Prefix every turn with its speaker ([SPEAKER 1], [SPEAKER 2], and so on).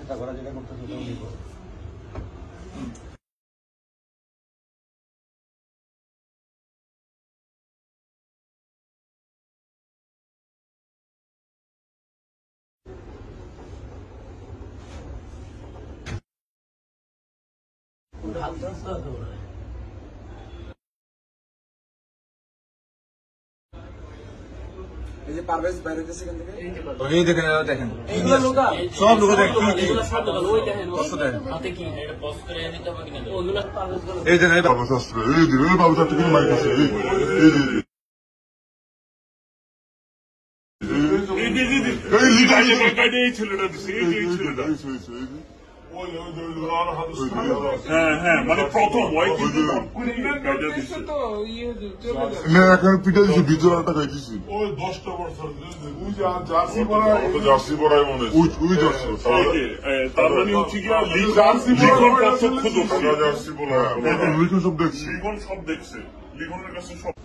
[SPEAKER 1] চেষ্টা করা যেটা করতেছে ওটাও নিব।
[SPEAKER 2] এই যে পারভেজ বাইরে হইতেছে এখান থেকে
[SPEAKER 3] এই দেখেন দেখেন
[SPEAKER 2] এইগুলো লোকা
[SPEAKER 3] সব লোক দেখেন এই দেখেন
[SPEAKER 4] বাবুশাস্ত্র এই দিন বাবুশাস্ত্র কিন্তু মাইক আছে এই ছেলেটা দিচ্ছে এই ছেলেটা মানে প্রথম এখন পিঠা দিচ্ছে ভিতরে একটা খাইতেছি ওই 10টা বছর জার্সি পড়াই মনে ওই জার্সি তার মানে হচ্ছে কি লিখন সব দেখছি লিখন সব দেখছে লিখনের কাছে সব